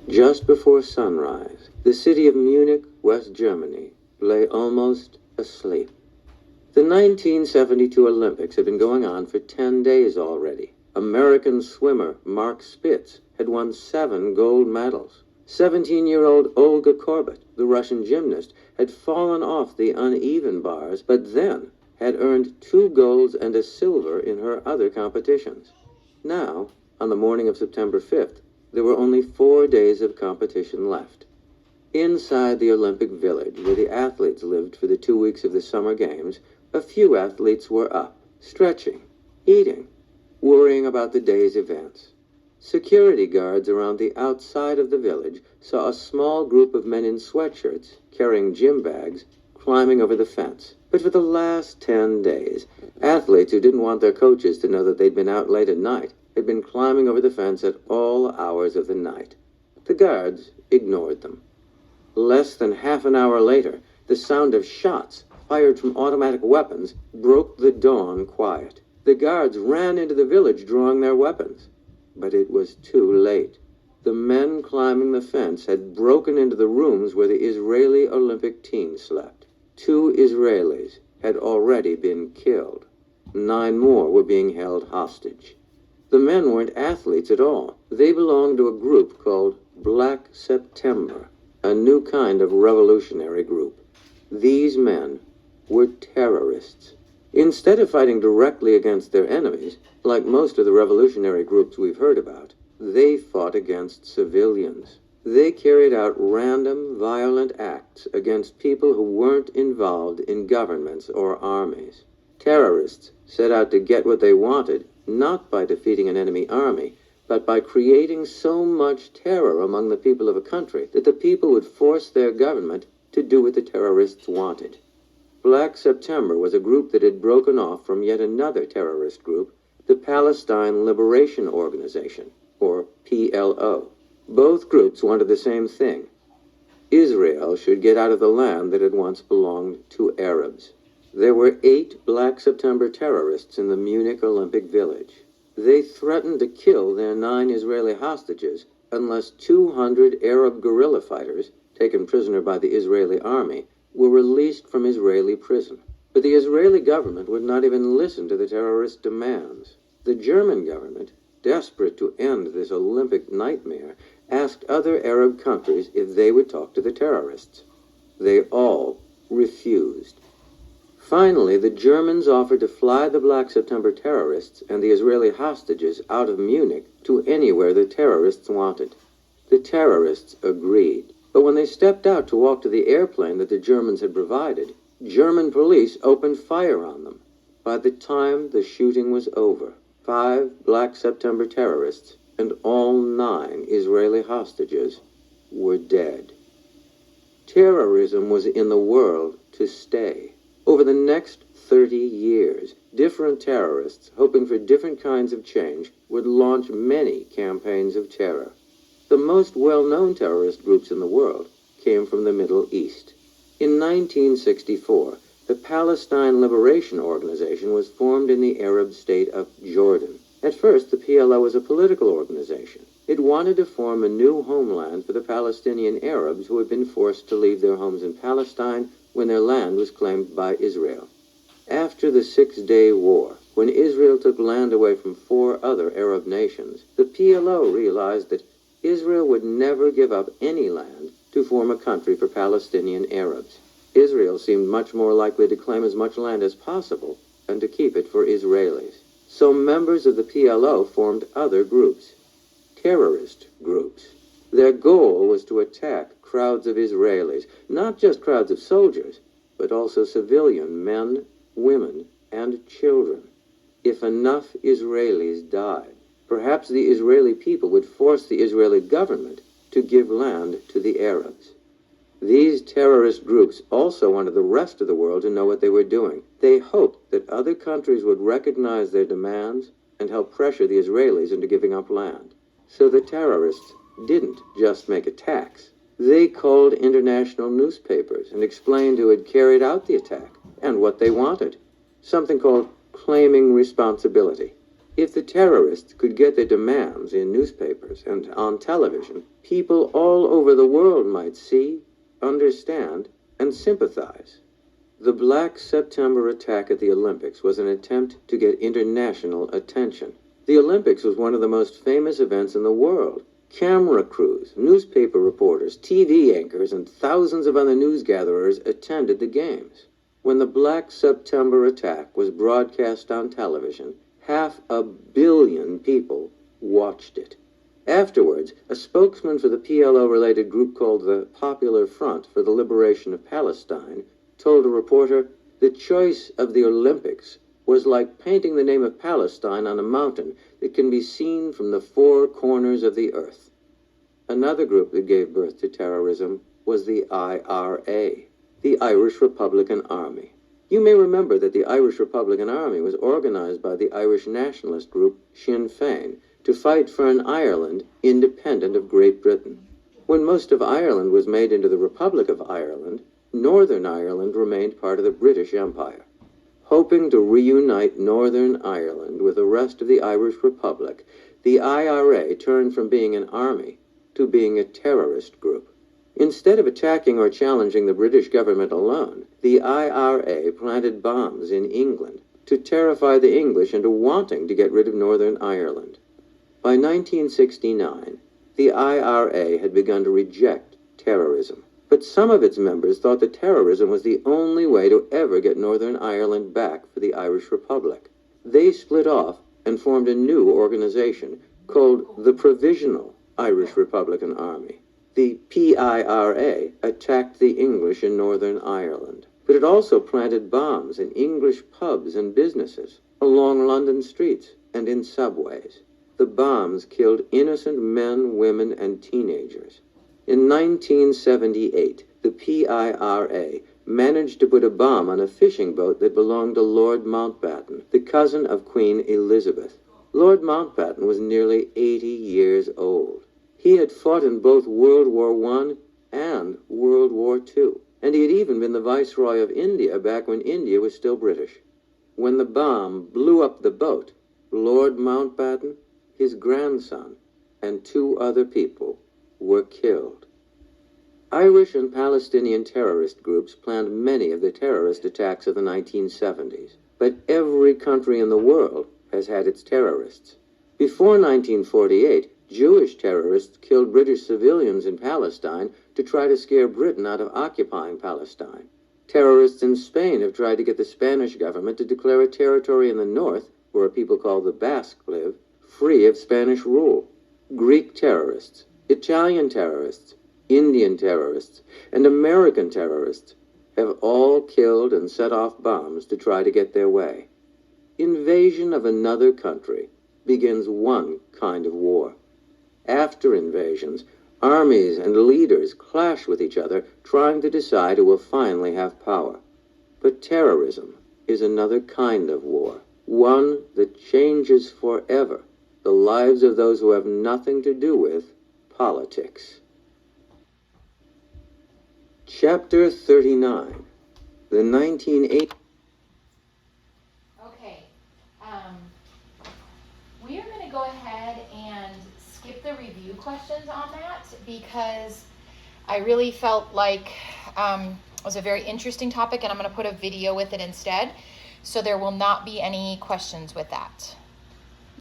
Just before sunrise, the city of Munich, West Germany, lay almost asleep. The 1972 Olympics had been going on for 10 days already. American swimmer Mark Spitz had won 7 gold medals. 17-year-old Olga Korbut, the Russian gymnast, had fallen off the uneven bars, but then had earned 2 golds and a silver in her other competitions. Now, on the morning of September 5th, there were only 4 days of competition left. Inside the Olympic Village, where the athletes lived for the 2 weeks of the Summer Games, a few athletes were up, stretching, eating, worrying about the day's events. Security guards around the outside of the village saw a small group of men in sweatshirts, carrying gym bags, climbing over the fence. But for the last 10 days, athletes who didn't want their coaches to know that they'd been out late at night had been climbing over the fence at all hours of the night. The guards ignored them. Less than half an hour later, the sound of shots fired from automatic weapons broke the dawn quiet. The guards ran into the village drawing their weapons. But it was too late. The men climbing the fence had broken into the rooms where the Israeli Olympic team slept. 2 Israelis had already been killed. 9 more were being held hostage. The men weren't athletes at all. They belonged to a group called Black September, a new kind of revolutionary group. These men were terrorists. Instead of fighting directly against their enemies, like most of the revolutionary groups we've heard about, they fought against civilians. They carried out random, violent acts against people who weren't involved in governments or armies. Terrorists set out to get what they wanted, not by defeating an enemy army, but by creating so much terror among the people of a country that the people would force their government to do what the terrorists wanted. Black September was a group that had broken off from yet another terrorist group, the Palestine Liberation Organization, or PLO. Both groups wanted the same thing. Israel should get out of the land that had once belonged to Arabs. There were 8 Black September terrorists in the Munich Olympic Village. They threatened to kill their 9 Israeli hostages unless 200 Arab guerrilla fighters, taken prisoner by the Israeli army, were released from Israeli prison. But the Israeli government would not even listen to the terrorist demands. The German government, desperate to end this Olympic nightmare, asked other Arab countries if they would talk to the terrorists. They all refused. Finally, the Germans offered to fly the Black September terrorists and the Israeli hostages out of Munich to anywhere the terrorists wanted. The terrorists agreed. But when they stepped out to walk to the airplane that the Germans had provided, German police opened fire on them. By the time the shooting was over, 5 Black September terrorists and all 9 Israeli hostages were dead. Terrorism was in the world to stay. Over the next 30 years, different terrorists, hoping for different kinds of change, would launch many campaigns of terror. The most well-known terrorist groups in the world came from the Middle East. In 1964, the Palestine Liberation Organization was formed in the Arab state of Jordan. At first, the PLO was a political organization. It wanted to form a new homeland for the Palestinian Arabs who had been forced to leave their homes in Palestine when their land was claimed by Israel. After the 6-Day War, when Israel took land away from 4 other Arab nations, the PLO realized that Israel would never give up any land to form a country for Palestinian Arabs. Israel seemed much more likely to claim as much land as possible and to keep it for Israelis. So members of the PLO formed other groups, terrorist groups. Their goal was to attack crowds of Israelis, not just crowds of soldiers, but also civilian men, women, and children. If enough Israelis died, perhaps the Israeli people would force the Israeli government to give land to the Arabs. These terrorist groups also wanted the rest of the world to know what they were doing. They hoped that other countries would recognize their demands and help pressure the Israelis into giving up land. So the terrorists didn't just make attacks. They called international newspapers and explained who had carried out the attack and what they wanted, something called claiming responsibility. If the terrorists could get their demands in newspapers and on television, people all over the world might see, understand, and sympathize. The Black September attack at the Olympics was an attempt to get international attention. The Olympics was one of the most famous events in the world. Camera crews, newspaper reporters, TV anchors, and thousands of other news gatherers attended the games. When the Black September attack was broadcast on television, 500 million people watched it. Afterwards, a spokesman for the PLO-related group called the Popular Front for the Liberation of Palestine told a reporter, "The choice of the Olympics was like painting the name of Palestine on a mountain that can be seen from the four corners of the earth." Another group that gave birth to terrorism was the IRA, the Irish Republican Army. You may remember that the Irish Republican Army was organized by the Irish nationalist group Sinn Féin to fight for an Ireland independent of Great Britain. When most of Ireland was made into the Republic of Ireland, Northern Ireland remained part of the British Empire. Hoping to reunite Northern Ireland with the rest of the Irish Republic, the IRA turned from being an army to being a terrorist group. Instead of attacking or challenging the British government alone, the IRA planted bombs in England to terrify the English into wanting to get rid of Northern Ireland. By 1969, the IRA had begun to reject terrorism. But some of its members thought that terrorism was the only way to ever get Northern Ireland back for the Irish Republic. They split off and formed a new organization called the Provisional Irish Republican Army. The PIRA attacked the English in Northern Ireland, but it also planted bombs in English pubs and businesses, along London streets and in subways. The bombs killed innocent men, women, and teenagers. In 1978, the PIRA managed to put a bomb on a fishing boat that belonged to Lord Mountbatten, the cousin of Queen Elizabeth. Lord Mountbatten was nearly 80 years old. He had fought in both World War I and World War II, and he had even been the Viceroy of India back when India was still British. When the bomb blew up the boat, Lord Mountbatten, his grandson, and 2 other people were killed. Irish and Palestinian terrorist groups planned many of the terrorist attacks of the 1970s, but every country in the world has had its terrorists. Before 1948, Jewish terrorists killed British civilians in Palestine to try to scare Britain out of occupying Palestine. Terrorists in Spain have tried to get the Spanish government to declare a territory in the north, where a people called the Basque live, free of Spanish rule. Greek terrorists, Italian terrorists, Indian terrorists, and American terrorists have all killed and set off bombs to try to get their way. Invasion of another country begins one kind of war. After invasions, armies and leaders clash with each other, trying to decide who will finally have power. But terrorism is another kind of war, one that changes forever the lives of those who have nothing to do with politics. Chapter 39, the 1980s. Okay, we are going to go ahead and skip the review questions on that because I really felt like it was a very interesting topic, and I'm going to put a video with it instead, so there will not be any questions with that.